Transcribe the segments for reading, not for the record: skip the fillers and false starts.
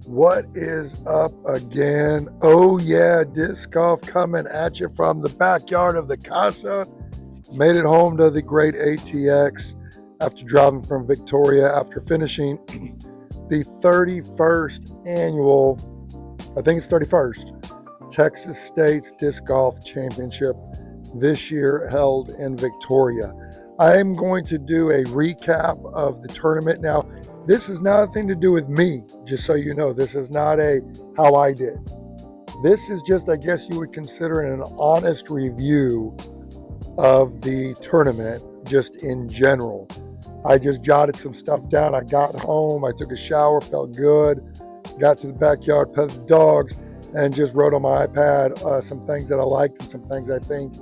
What is up again? Oh yeah, disc golf coming at you from the backyard of the casa. Made it home to the great ATX after driving from Victoria after finishing the 31st annual, I think it's 31st, Texas State's Disc Golf Championship this year held in Victoria. I am going to do a recap of the tournament. Now, this is nothing to do with me, just so you know. This is not a how I did. This is just, I guess you would consider it an honest review of the tournament, just in general. I just jotted some stuff down. I got home, I took a shower, felt good, got to the backyard, petted the dogs, and just wrote on my iPad some things that I liked and some things I think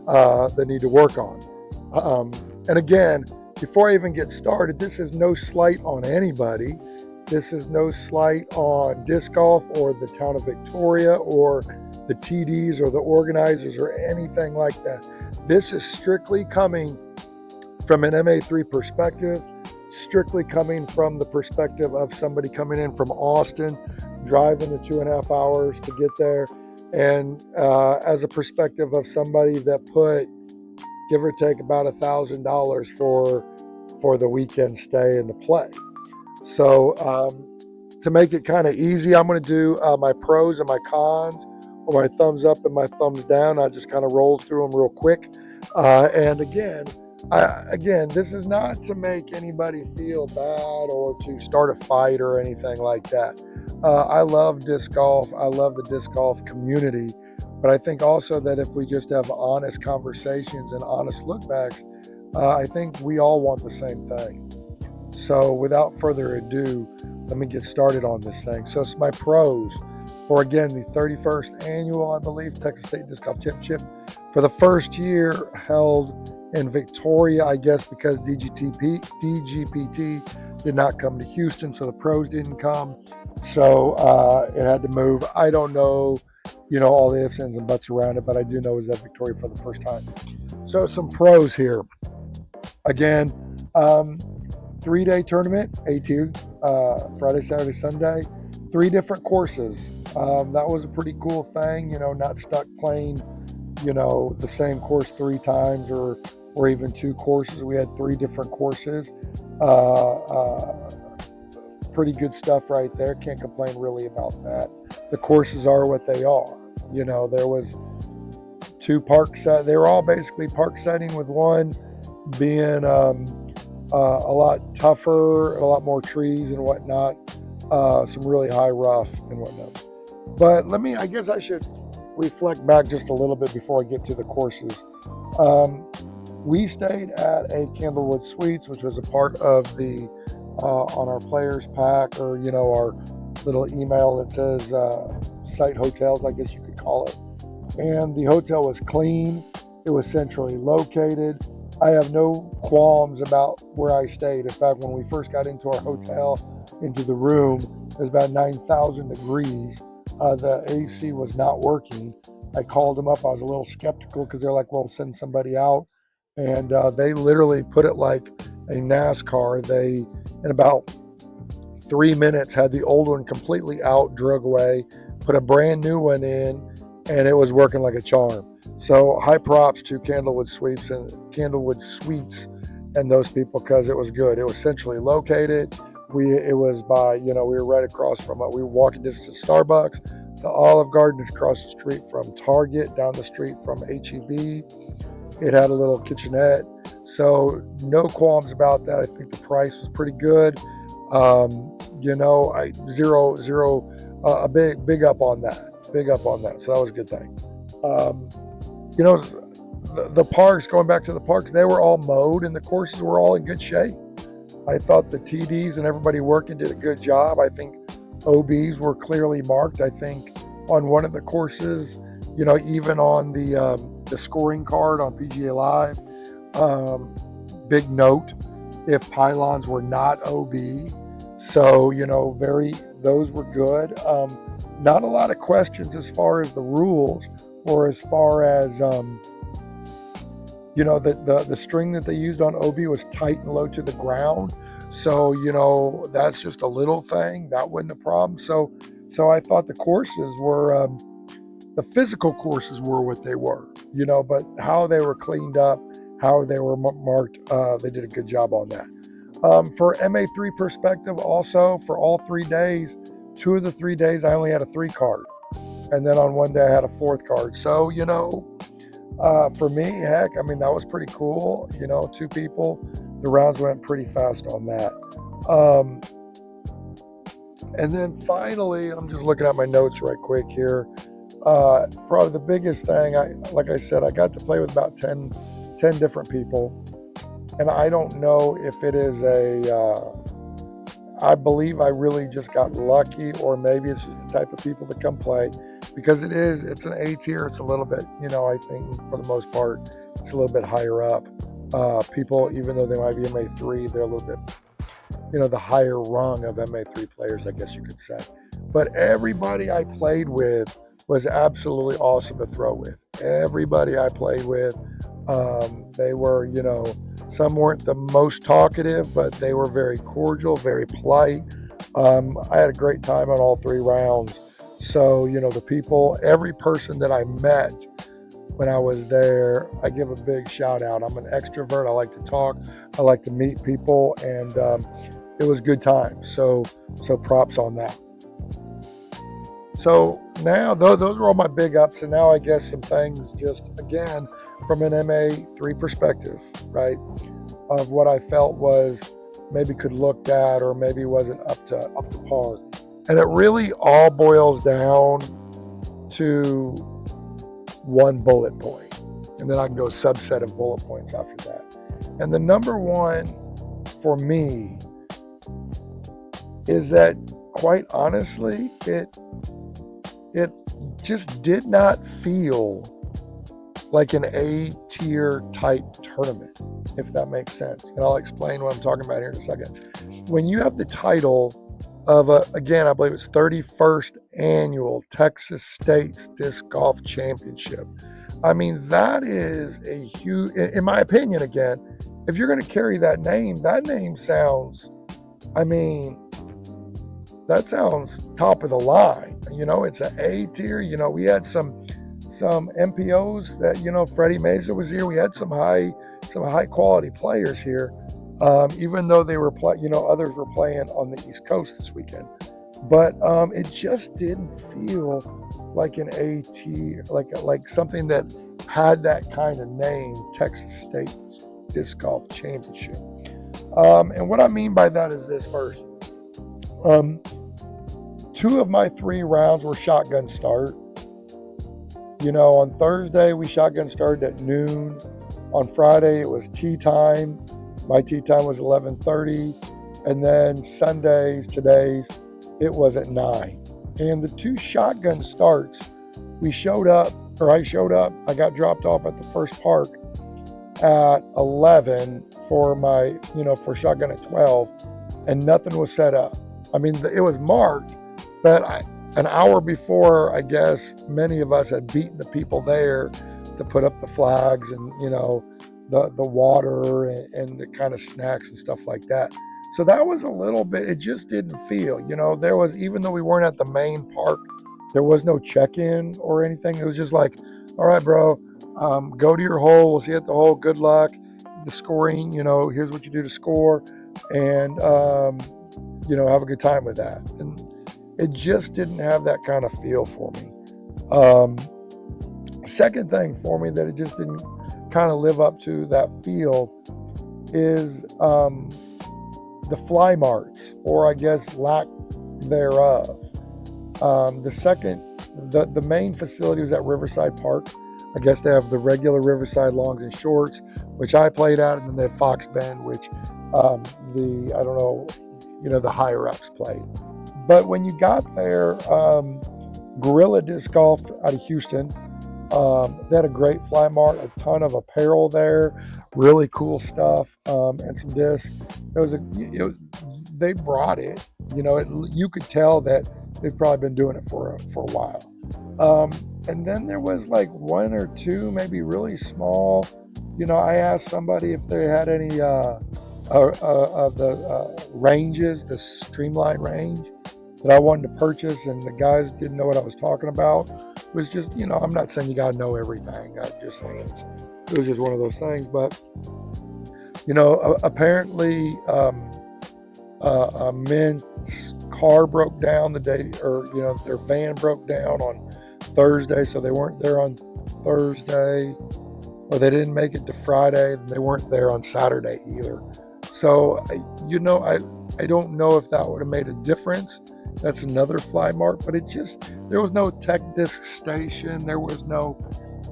that need to work on. And again, before I even get started, this is no slight on anybody. This is no slight on disc golf or the town of Victoria or the TDs or the organizers or anything like that. This is strictly coming from an MA3 perspective, strictly coming from the perspective of somebody coming in from Austin, driving the 2.5 hours to get there, and as a perspective of somebody that put, give or take, about $1,000 for the weekend stay and the play. So to make it kind of easy, I'm going to do my pros and my cons, or my thumbs up and my thumbs down. I just kind of rolled through them real quick. And again, this is not to make anybody feel bad or to start a fight or anything like that. I love disc golf. I love the disc golf community. But I think also that if we just have honest conversations and honest lookbacks, I think we all want the same thing. So without further ado, let me get started on this thing. So it's my pros for, again, the 31st annual, I believe, Texas State Disc Golf Championship. For the first year held in Victoria, I guess because DGPT did not come to Houston, so the pros didn't come. So it had to move. I don't know, all the ifs, ands, and buts around it, but I do know it was at Victoria for the first time. So some pros here. Again, 3-day tournament, AT, Friday, Saturday, Sunday, 3 different courses. That was a pretty cool thing, not stuck playing, the same course 3 times or even 2 courses. We had 3 different courses. Pretty good stuff right there. Can't complain really about that. The courses are what they are. There was 2 park set. They were all basically park setting, with one being a lot tougher, a lot more trees and whatnot. Some really high rough and whatnot. But I guess I should reflect back just a little bit before I get to the courses. We stayed at a Candlewood Suites, which was a part of the on our players pack, or our little email that says site hotels, I guess you could call it. And the hotel was clean. It was centrally located. I have no qualms about where I stayed. In fact, when we first got into our hotel, into the room, it was about 9,000 degrees. The AC was not working. I called them up. I was a little skeptical because they're like, well, send somebody out. And they literally put it like a NASCAR. They, in about 3 minutes, had the old one completely out, drug away, put a brand new one in, and it was working like a charm. So high props to Candlewood Suites and those people, because it was good. It was centrally located. It was by, we were right across from we were walking distance to Starbucks, to Olive Garden, across the street from Target, down the street from HEB. It had a little kitchenette. So no qualms about that. I think the price was pretty good. A big up on that. Big up on that. So that was a good thing. The parks, going back to the parks, they were all mowed and the courses were all in good shape. I thought the TDs and everybody working did a good job. I think OBs were clearly marked. I think on one of the courses, even on the scoring card on PGA Live, big note, if pylons were not OB. So, those were good. Not a lot of questions as far as the rules, or as far as, the string that they used on OB was tight and low to the ground. So, that's just a little thing. That wasn't a problem. So I thought the courses were, the physical courses were what they were, but how they were cleaned up, how they were marked, they did a good job on that. For MA3 perspective, also for all 3 days, 2 of the 3 days, I only had a 3 card. And then on one day, I had a 4th card. So, for me, heck, I mean, that was pretty cool. 2 people, the rounds went pretty fast on that. And then finally, I'm just looking at my notes right quick here. Probably the biggest thing, like I said, I got to play with about 10 different people. And I don't know if it is I believe I really just got lucky, or maybe it's just the type of people that come play, because it's an A tier. It's a little bit, I think for the most part, it's a little bit higher up. People, even though they might be MA3, they're a little bit, the higher rung of MA3 players, I guess you could say. But everybody I played with was absolutely awesome to throw with. Everybody I played with, they were, some weren't the most talkative, but they were very cordial, very polite. I had a great time on all 3 rounds. So, the people, every person that I met when I was there, I give a big shout out. I'm an extrovert. I like to talk. I like to meet people, and it was good time. So props on that. So now, those were all my big ups, and now I guess some things just, again, from an MA3 perspective, right, of what I felt was maybe could look at, or maybe wasn't up to par. And it really all boils down to one bullet point, and then I can go subset of bullet points after that. And the number one for me is that, quite honestly, it just did not feel like an A tier type tournament, if that makes sense. And I'll explain what I'm talking about here in a second. When you have the title of, again, I believe it's 31st Annual Texas States Disc Golf Championship, I mean, that is a huge, in my opinion, again, if you're going to carry that name sounds, that sounds top of the line. It's an A tier. We had some MPOs that, Freddie Mesa was here. We had some high quality players here, even though they were others were playing on the East Coast this weekend. But it just didn't feel like an A tier, like something that had that kind of name, Texas State Disc Golf Championship. And what I mean by that is this first. 2 of my 3 rounds were shotgun start. On Thursday, we shotgun started at noon. On Friday, it was tee time. My tee time was 11:30. And then today's, it was at 9. And the 2 shotgun starts, I showed up, I got dropped off at the first park at 11 for my, for shotgun at 12, and nothing was set up. I mean, it was marked, but an hour before, I guess, many of us had beaten the people there to put up the flags and, the water and the kind of snacks and stuff like that. So that was a little bit, it just didn't feel, there was, even though we weren't at the main park, there was no check-in or anything. It was just like, all right, bro, go to your hole. We'll see you at the hole. Good luck. The scoring, here's what you do to score. And, have a good time with that. And it just didn't have that kind of feel for me. Second thing for me that it just didn't kind of live up to that feel is the fly marks, or I guess lack thereof. The main facility was at Riverside Park. I guess they have the regular Riverside longs and shorts, which I played at, and then they had Fox Bend, which the higher ups played. But when you got there, Gorilla Disc Golf out of Houston, they had a great fly mart, a ton of apparel there, really cool stuff, and some discs. They brought it. You could tell that they've probably been doing it for a while. And then there was like 1 or 2, maybe really small. I asked somebody if they had any of the ranges, the streamline range that I wanted to purchase, and the guys didn't know what I was talking about. It was just, I'm not saying you got to know everything. I'm just saying it was just one of those things. But, apparently, a Mint's car broke down the day, or, their van broke down on Thursday, so they weren't there on Thursday, or they didn't make it to Friday, and they weren't there on Saturday either. So, I don't know if that would have made a difference. That's another fly mark, but there was no tech disc station. There was no,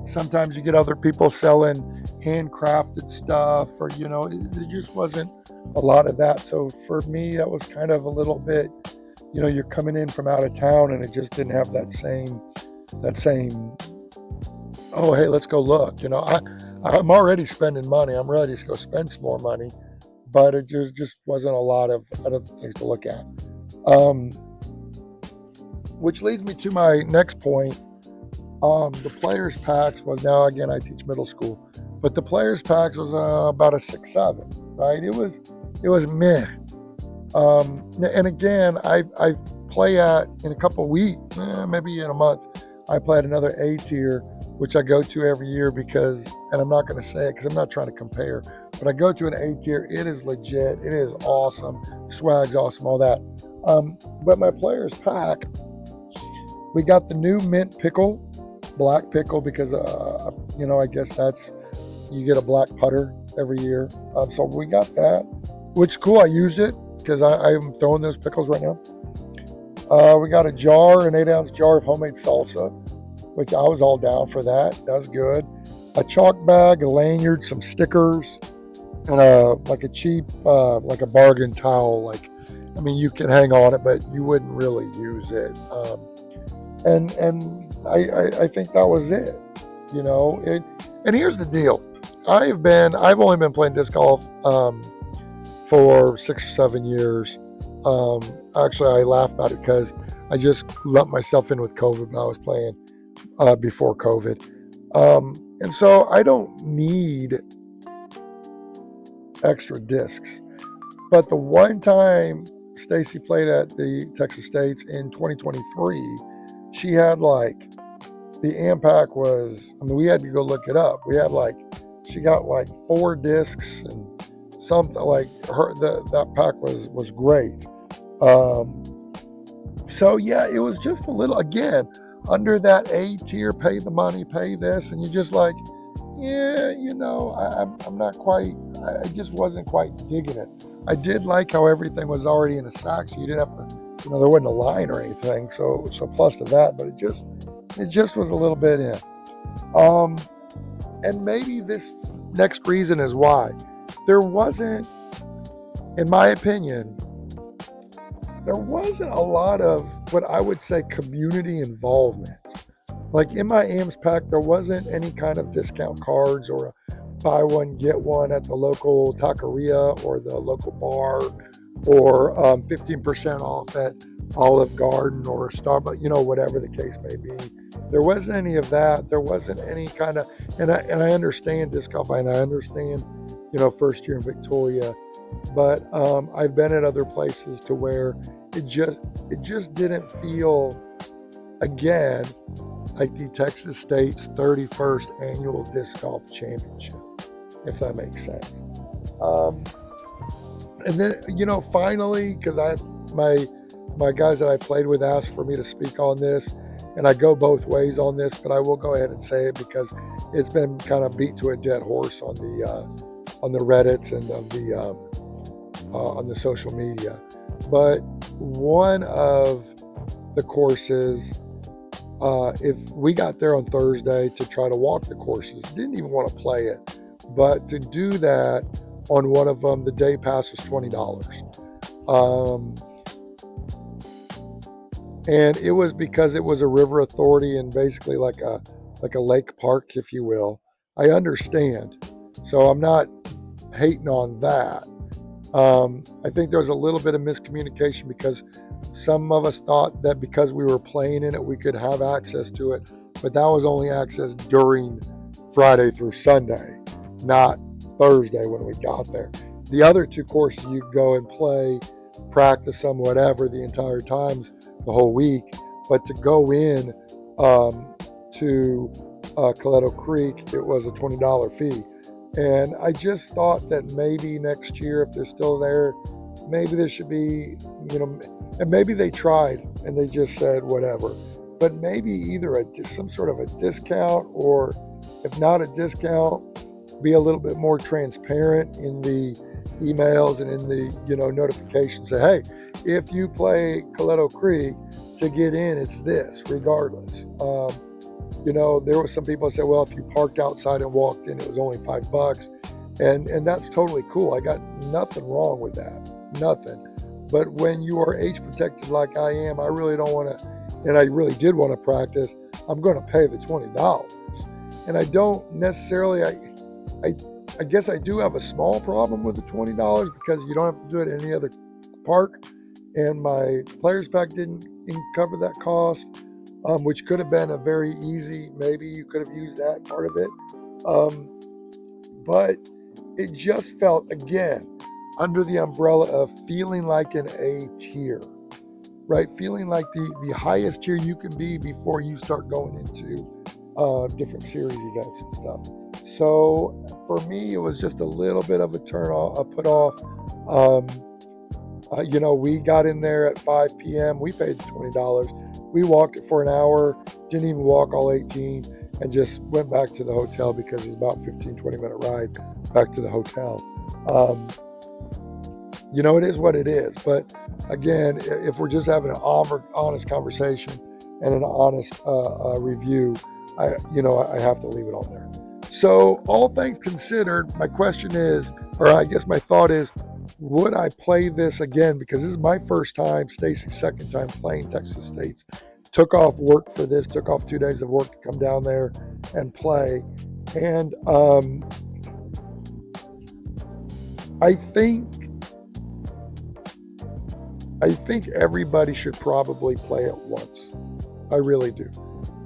sometimes you get other people selling handcrafted stuff, or, it just wasn't a lot of that. So for me, that was kind of a little bit, you're coming in from out of town, and it just didn't have that same, oh, hey, let's go look. I'm already spending money. I'm ready to go spend some more money, but it just wasn't a lot of other things to look at. Which leads me to my next point. The players packs was, now again, I teach middle school, but the players packs was about a 6-7, right? It was meh. And again, I play at, in a couple of weeks, maybe in a month, I play at another A tier, which I go to every year because, and I'm not going to say it because I'm not trying to compare, but I go to an A tier. It is legit. It is awesome. Swag's awesome, all that. But my players pack, we got the new mint pickle, black pickle, because, I guess that's, you get a black putter every year. So we got that, which is cool. I used it because I'm throwing those pickles right now. We got an 8-ounce jar of homemade salsa, which I was all down for that. That was good. A chalk bag, a lanyard, some stickers, and like a cheap, like a bargain towel. You can hang on it, but you wouldn't really use it. And I think that was it. And here's the deal. I've only been playing disc golf for 6 or 7 years. Actually, I laugh about it because I just lumped myself in with COVID, but I was playing before COVID. And so I don't need extra discs. But the one time Stacy played at the Texas States in 2023, she had the amp pack was, we had to go look it up. We had she got 4 discs and something, that pack was great. So yeah, it was just a little, again, under that A tier, pay the money, pay this, and you're just yeah, I'm not quite, I just wasn't quite digging it. I did like how everything was already in a sack, so you didn't have to, there wasn't a line or anything, so plus to that, but it just was a little bit in. And maybe this next reason is why. There wasn't, in my opinion, there wasn't a lot of what I would say community involvement. In my AMS pack, there wasn't any kind of discount cards or a buy one, get one at the local taqueria or the local bar, or 15% off at Olive Garden or Starbucks, whatever the case may be. There wasn't any of that. There wasn't any kind of, and I understand disc golf, and I understand, first year in Victoria, but I've been at other places to where it just didn't feel, again, like the Texas State's 31st annual disc golf championship, if that makes sense. And then, finally, because my guys that I played with asked for me to speak on this, and I go both ways on this, but I will go ahead and say it because it's been kind of beat to a dead horse on the Reddits and on the social media. But one of the courses, if we got there on Thursday to try to walk the courses, didn't even want to play it, but to do that on one of them, the day pass was $20. And it was because it was a river authority and basically like a lake park, if you will. I understand, so I'm not hating on that. I think there was a little bit of miscommunication because some of us thought that because we were playing in it, we could have access to it, but that was only access during Friday through Sunday, not Thursday when we got there. The other two courses you go and play, practice some, whatever, the entire times, the whole week. But to go in to Coletto Creek, it was a $20 fee. And I just thought that maybe next year, if they're still there, maybe there should be, and maybe they tried and they just said whatever. But maybe either some sort of a discount, or if not a discount, be a little bit more transparent in the emails and in the notifications. Say, hey, if you play Coletto Creek, to get in, it's this regardless. There were some people that said, well, if you parked outside and walked in, it was only $5, and that's totally cool. I got nothing wrong with that, nothing. But when you are age protected like I am, I really don't want to, and I really did want to practice. I'm going to pay the $20, and I don't necessarily. I guess I do have a small problem with the $20 because you don't have to do it at any other park, and my players pack didn't cover that cost, which could have been a very easy, maybe you could have used that part of it. But it just felt, again, under the umbrella of feeling like an A tier, right? Feeling like the highest tier you can be before you start going into different series events and stuff. So for me, it was just a little bit of a put off. We got in there at 5 p.m. We paid $20. We walked it for an hour, didn't even walk all 18, and just went back to the hotel because it's about 15-20 minute ride back to the hotel. It is what it is. But again, if we're just having an honest conversation and an honest review, I have to leave it on there. So all things considered, my question is, or I guess my thought is, would I play this again? Because this is my first time, Stacy's second time playing Texas States. Took off work for this, took off 2 days of work to come down there and play. And I think everybody should probably play it once. I really do.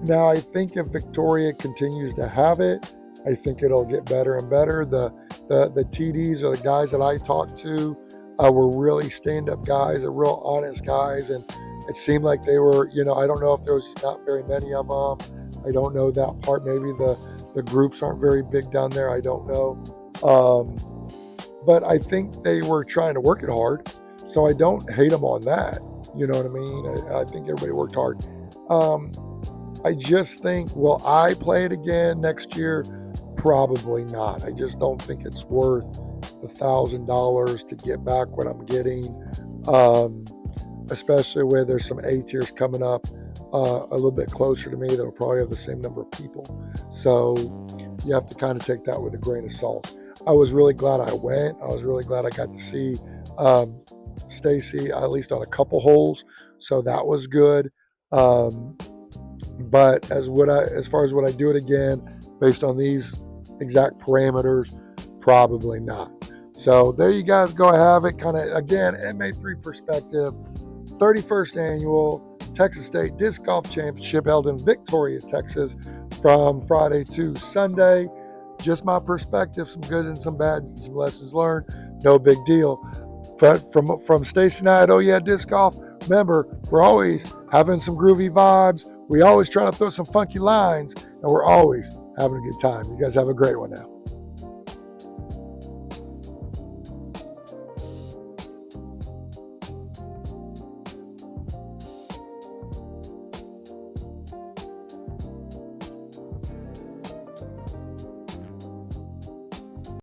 Now, I think if Victoria continues to have it, I think it'll get better and better. The TDs, or the guys that I talked to, were really stand-up guys, are real honest guys, and it seemed like they were, I don't know if there was just not very many of them. I don't know that part. Maybe the groups aren't very big down there. I don't know. But I think they were trying to work it hard, so I don't hate them on that. You know what I mean? I think everybody worked hard. I just think, will I play it again next year? Probably not. I just don't think it's worth the $1,000 to get back what I'm getting, especially where there's some A tiers coming up a little bit closer to me that'll probably have the same number of people. So you have to kind of take that with a grain of salt. I was really glad I went. I was really glad I got to see Stacy, at least on a couple holes. So that was good. But as far as would I do it again based on these exact parameters, probably not. So there you guys go, have it. Kind of, again, MA3 perspective, 31st annual Texas State Disc Golf Championship held in Victoria, Texas, from Friday to Sunday. Just my perspective, some good and some bad, and some lessons learned. No big deal. But from Stacy and I at Oh Yeah Disc Golf, remember, we're always having some groovy vibes. We always try to throw some funky lines, and we're always having a good time. You guys have a great one now.